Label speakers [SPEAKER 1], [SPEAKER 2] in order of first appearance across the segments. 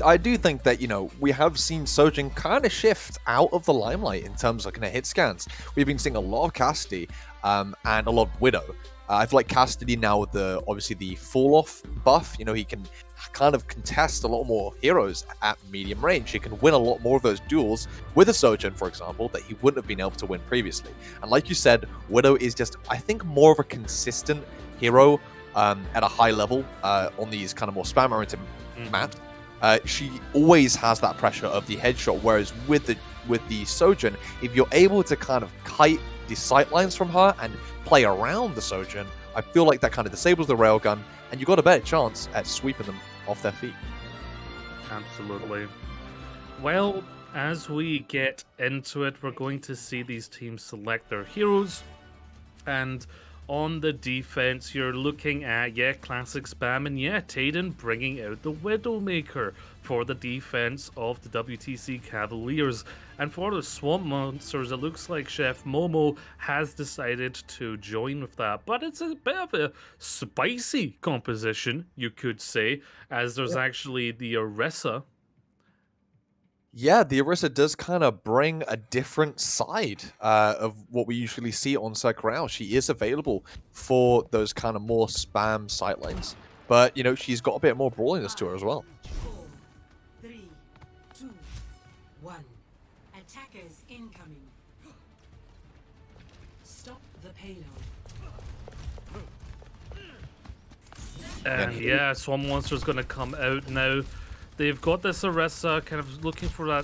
[SPEAKER 1] I do think that, you know, we have seen Sojin kind of shift out of the limelight in terms of kind of hit scans. We've been seeing a lot of Cassidy and a lot of Widow. I feel like Cassidy now with obviously the fall off buff, you know, he can kind of contest a lot more heroes at medium range. He can win a lot more of those duels with a Sojin, for example, that he wouldn't have been able to win previously. And like you said, Widow is just, I think, more of a consistent hero at a high level on these kind of more spam-oriented maps. She always has that pressure of the headshot, whereas with the Sojin, if you're able to kind of kite the sight lines from her and play around the Sojin, I feel like that kind of disables the railgun, and you've got a better chance at sweeping them off their feet.
[SPEAKER 2] Absolutely. Well, as we get into it, we're going to see these teams select their heroes, and on the defense, you're looking at, classic spam, and Tayden bringing out the Widowmaker for the defense of the WTC Cavaliers. And for the Swamp Monsters, it looks like Chef Momo has decided to join with that. But it's a bit of a spicy composition, you could say, as there's actually the Orisa.
[SPEAKER 1] Yeah, the Orisa does kind of bring a different side of what we usually see on Sakurao. She is available for those kind of more spam sightlines, but, you know, she's got a bit more brawliness to her as well.
[SPEAKER 3] 4, 3, 2, 1. Attackers incoming. Stop the payload.
[SPEAKER 2] And Swamp Monster's going to come out now. They've got this Orisa kind of looking for that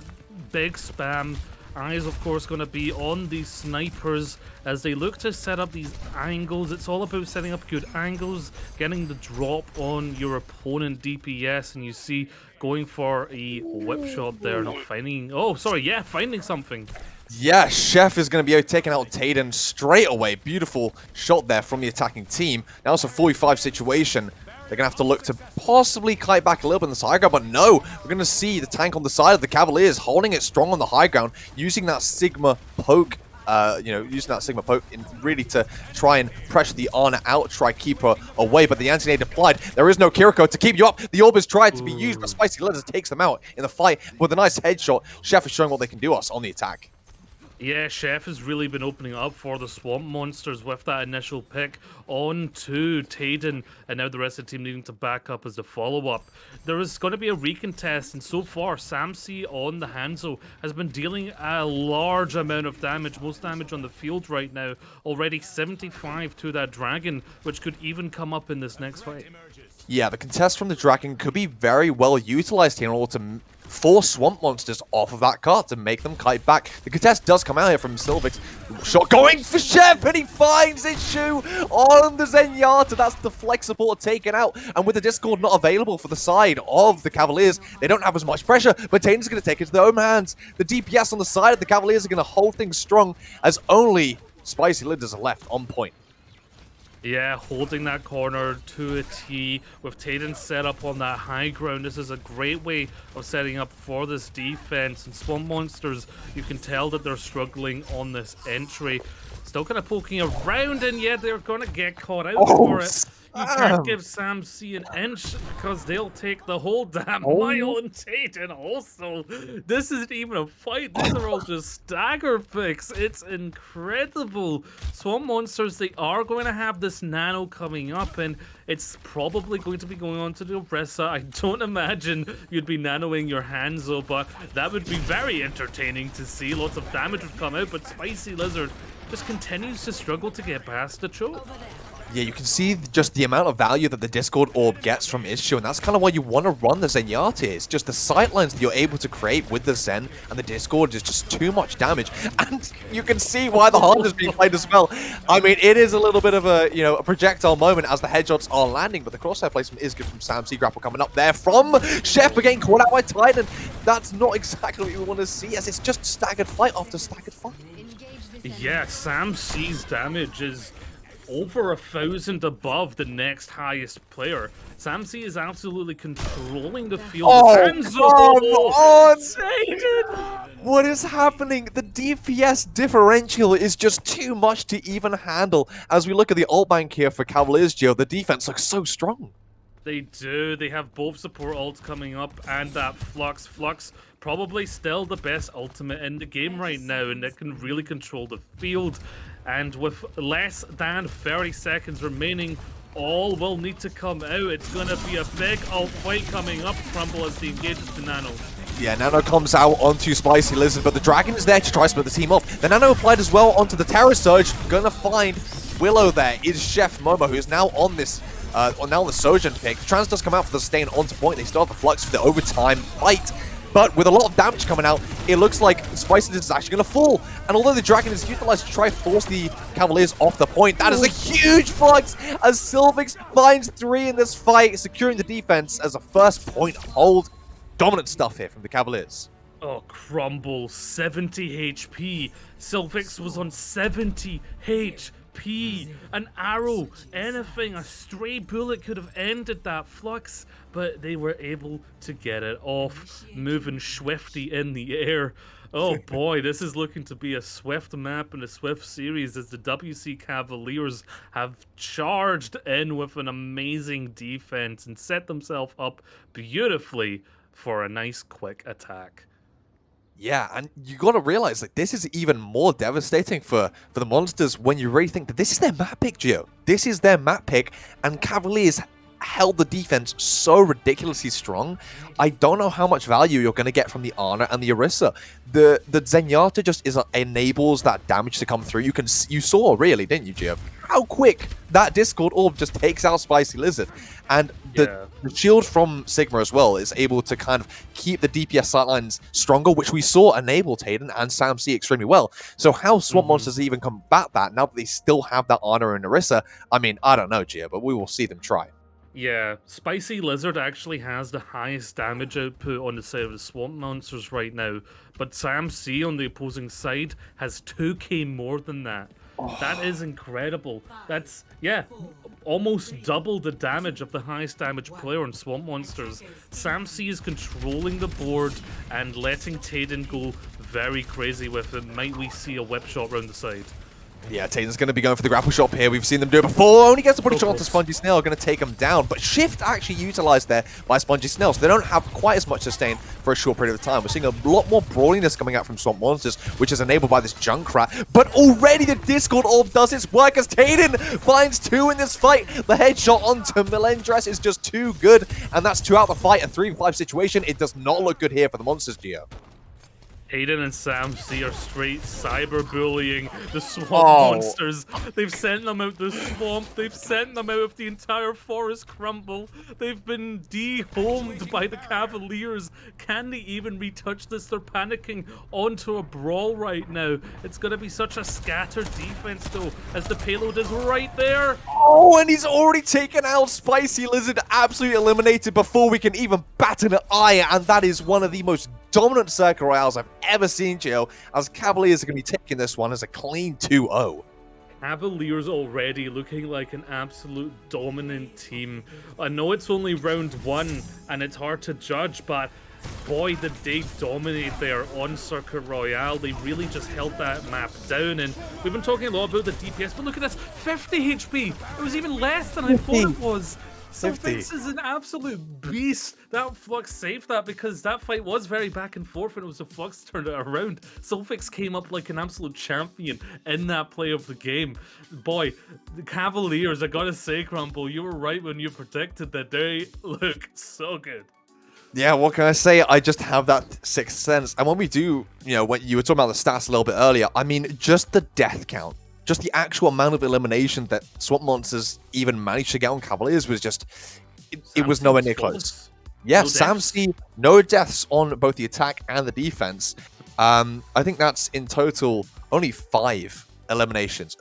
[SPEAKER 2] big spam. Eyes, of course, going to be on these snipers as they look to set up these angles. It's all about setting up good angles, getting the drop on your opponent DPS, and you see going for a whip shot there, not finding... Oh, sorry, finding something.
[SPEAKER 1] Yeah, Chef is going to be taking out Tayden straight away. Beautiful shot there from the attacking team. Now it's a 45 situation. They're going to have to look to possibly kite back a little bit on the high ground, but no, we're going to see the tank on the side of the Cavaliers holding it strong on the high ground, using that Sigma poke, really to try and pressure the Ana out, try keep her away, but the anti-nade applied. There is no Kiriko to keep you up. The orb is tried to be used, but Spicy Letters takes them out in the fight with a nice headshot. Chef is showing what they can do us on the attack.
[SPEAKER 2] Yeah, Chef has really been opening up for the Swamp Monsters with that initial pick on to Tayden, and now the rest of the team needing to back up as the follow-up. There is going to be a recontest, and so far, SamC on the Hanzo has been dealing a large amount of damage, most damage on the field right now, already 75 to that Dragon, which could even come up in this next fight.
[SPEAKER 1] Yeah, the contest from the Dragon could be very well utilized here in order to force Swamp Monsters off of that cart to make them kite back. The contest does come out here from Silvix. Shot going for Chef, and he finds his shoe on the Zenyatta. That's the flex support taken out. And with the Discord not available for the side of the Cavaliers, they don't have as much pressure, but Tayden's going to take it to their own hands. The DPS on the side of the Cavaliers are going to hold things strong as only Spicy Lidders are left on point.
[SPEAKER 2] Yeah, holding that corner to a T with Tayden set up on that high ground. This is a great way of setting up for this defense. And Swamp Monsters, you can tell that they're struggling on this entry. Still kind of poking around, and they're going to get caught out for it. You can't give SamC an inch because they'll take the whole damn mile, and Tayden also. This isn't even a fight. These are all just stagger picks. It's incredible. Swamp Monsters, they are going to have this nano coming up, and it's probably going to be going on to the Orisa. I don't imagine you'd be nanoing your Hanzo, but that would be very entertaining to see. Lots of damage would come out, but Spicy Lizard just continues to struggle to get past the choke.
[SPEAKER 1] Yeah, you can see just the amount of value that the Discord orb gets from Issue, and that's kind of why you want to run the Zenyatta. It's just the sightlines that you're able to create with the Zen and the Discord is just too much damage, and you can see why the Hard is being played as well. I mean, it is a little bit of a, a projectile moment as the headshots are landing, but the crosshair placement is good from SamC. Grapple coming up there from Chef, but getting caught out by Titan. That's not exactly what you want to see, as it's just staggered fight after staggered fight.
[SPEAKER 2] Yeah, SamC's damage is over 1,000 above the next highest player. SamC is absolutely controlling the field.
[SPEAKER 1] Oh, come on! What is happening? The DPS differential is just too much to even handle. As we look at the ult bank here for Cavaliers, Gio, the defense looks so strong.
[SPEAKER 2] They do. They have both support ults coming up and that Flux. Flux probably still the best ultimate in the game right now, and it can really control the field. And with less than 30 seconds remaining, all will need to come out. It's going to be a big ult fight coming up. Crumble as he engages the Nano.
[SPEAKER 1] Yeah, Nano comes out onto Spicy Lizard, but the Dragon is there to try to split the team off. The Nano applied as well onto the Terror Surge. Gonna find Willow there. Is Chef Momo, who is now on this now on the Sojourn pick. Trans does come out for the sustain onto point. They start the Flux for the overtime fight. But with a lot of damage coming out, it looks like Spicy Lizard is actually going to fall. And although the Dragon is utilized to try to force the Cavaliers off the point, that is a huge Flux as Sylvix finds 3 in this fight, securing the defense as a first point hold. Dominant stuff here from the Cavaliers.
[SPEAKER 2] Oh, Crumble, 70 HP. Sylvix was on 70 HP. An arrow, anything, a stray bullet could have ended that Flux, but they were able to get it off, moving Swifty in the air. Oh boy, this is looking to be a swift map and a swift series as the WC Cavaliers have charged in with an amazing defense and set themselves up beautifully for a nice quick attack.
[SPEAKER 1] Yeah, and you got to realize that this is even more devastating for the Monsters when you really think that this is their map pick, Gio. This is their map pick, and Cavaliers held the defense so ridiculously strong. I don't know how much value you're going to get from the Ana and the Orisa. The Zenyatta just enables that damage to come through. You saw really, didn't you, Gio? How quick that Discord Orb just takes out Spicy Lizard. And the shield from Sigma as well is able to kind of keep the DPS sightlines stronger, which we saw enabled Hayden and SamC extremely well. So how Swamp Monsters even combat that now that they still have that Ana and Orisa? I mean, I don't know, Gio, but we will see them try.
[SPEAKER 2] Yeah, Spicy Lizard actually has the highest damage output on the side of the Swamp Monsters right now, but SamC on the opposing side has 2k more than that. That is incredible. That's, yeah, almost double the damage of the highest damage player on Swamp Monsters. SamC is controlling the board and letting Tayden go very crazy with it. Might we see a whip shot round the side?
[SPEAKER 1] Yeah, Tayden's going to be going for the grapple shot here. We've seen them do it before. Only gets to put a shot onto Spongy Snail, going to take him down. But Shift actually utilized there by Spongy Snail, so they don't have quite as much sustain for a short period of time. We're seeing a lot more brawliness coming out from Swamp Monsters, which is enabled by this Junkrat. But already the Discord Orb does its work as Tayden finds 2 in this fight. The headshot onto Melendres is just too good, and that's 2 out of the fight. A 3v5 situation. It does not look good here for the Monsters, Gio.
[SPEAKER 2] Hayden and SamC are straight cyberbullying the Swamp Monsters. They've sent them out the swamp. They've sent them out of the entire forest Crumble. They've been dehomed by the Cavaliers. Can they even retouch this? They're panicking onto a brawl right now. It's going to be such a scattered defense, though, as the payload is right there.
[SPEAKER 1] Oh, and he's already taken out Spicy Lizard, absolutely eliminated before we can even bat an eye, and that is one of the most dominant Circle Royales I've ever seen, Gio, as Cavaliers are going to be taking this one as a clean 2-0.
[SPEAKER 2] Cavaliers already looking like an absolute dominant team. I know it's only round 1 and it's hard to judge, but boy, did they dominate there on Circuit Royale. They really just held that map down, and we've been talking a lot about the DPS, but look at this, 50 HP! It was even less than I thought it was. Sylvix is an absolute beast. That Flux saved that because that fight was very back and forth and it was a Flux turned it around. Sylvix came up like an absolute champion in that play of the game. Boy, the Cavaliers, I gotta say, Crumble, you were right when you predicted that they look so good.
[SPEAKER 1] Yeah, what can I say? I just have that sixth sense. And when we do, you know, when you were talking about the stats a little bit earlier, I mean, just the death count. Just the actual amount of elimination that Swamp Monsters even managed to get on Cavaliers was just... It was nowhere near close. Yeah, no SamC, no deaths on both the attack and the defense. I think that's in total only 5 eliminations.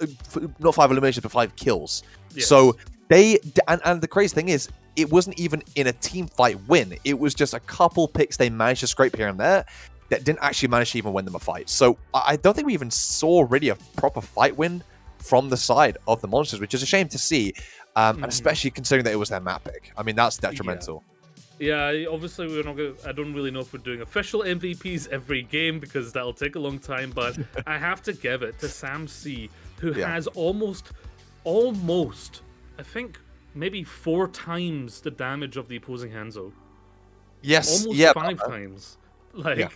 [SPEAKER 1] Not 5 eliminations, but 5 kills. Yes. So they... And the crazy thing is, it wasn't even in a team fight win. It was just a couple picks they managed to scrape here and there that didn't actually manage to even win them a fight. So I don't think we even saw really a proper fight win from the side of the Monsters, which is a shame to see, and especially considering that it was their map pick. I mean, that's detrimental.
[SPEAKER 2] Yeah, obviously we're not gonna, I don't really know if we're doing official MVPs every game because that'll take a long time, but I have to give it to SamC, who has almost, I think, maybe 4 times the damage of the opposing Hanzo.
[SPEAKER 1] Yes,
[SPEAKER 2] Almost
[SPEAKER 1] yeah,
[SPEAKER 2] 5 times. Like,
[SPEAKER 1] Yeah.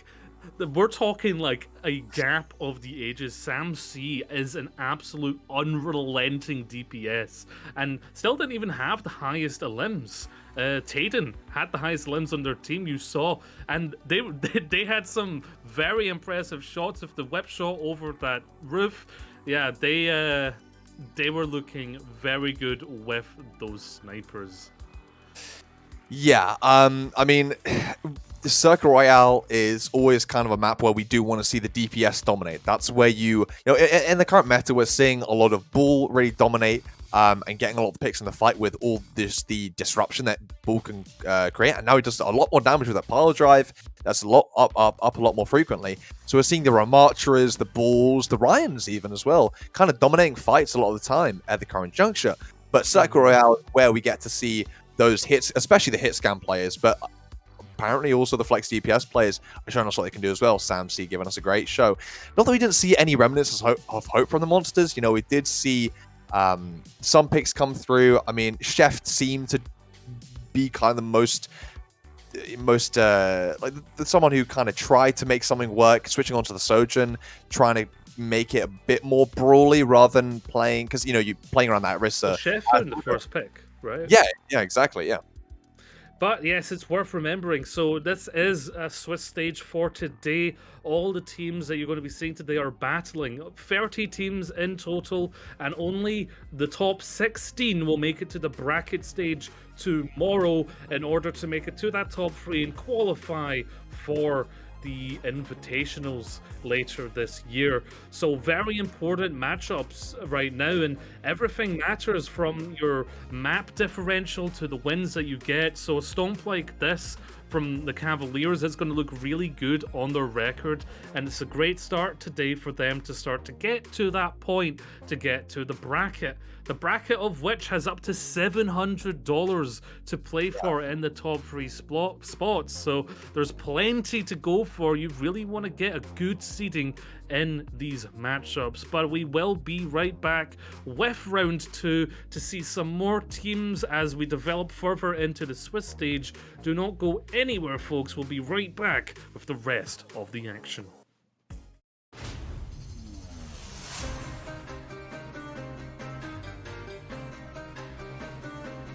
[SPEAKER 2] we're talking like a gap of the ages. SamC is an absolute unrelenting DPS, and still didn't even have the highest limbs. Taden had the highest limbs on their team, you saw, and they had some very impressive shots. If the whip shot over that roof, yeah, they were looking very good with those snipers.
[SPEAKER 1] Yeah, I mean, the Circle Royale is always kind of a map where we do want to see the DPS dominate. That's where you know, in the current meta, we're seeing a lot of Bull really dominate, and getting a lot of picks in the fight with all the disruption that Bull can create. And now he does a lot more damage with that pile drive. That's a lot up a lot more frequently. So we're seeing the Ramatras, the Bulls, the Ryans even as well, kind of dominating fights a lot of the time at the current juncture. But Circle Royale is where we get to see those hits, especially the hit scan players, but apparently also the flex DPS players are showing us what they can do as well. SamC giving us a great show. Not that we didn't see any remnants of hope from the monsters. You know, we did see some picks come through. I mean, Chef seemed to be kind of the most like someone who kind of tried to make something work, switching onto the Sojourn, trying to make it a bit more brawly rather than playing, because, you know, you playing around that Rissa.
[SPEAKER 2] Chef in the first pick, right?
[SPEAKER 1] Yeah, exactly, yeah.
[SPEAKER 2] But yes, it's worth remembering. So this is a Swiss stage for today. All the teams that you're going to be seeing today are battling. 30 teams in total, and only the top 16 will make it to the bracket stage tomorrow in order to make it to that top 3 and qualify for the invitationals later this year. So very important matchups right now, and everything matters from your map differential to the wins that you get. So a stomp like this from the Cavilers is going to look really good on their record, and it's a great start today for them to start to get to that point, to get to the bracket of which has up to $700 to play for in the top 3 spots. So there's plenty to go for. You really want to get a good seeding in these matchups, but we will be right back with round 2 to see some more teams as we develop further into the Swiss stage. Do not go anywhere, folks. We'll be right back with the rest of the action.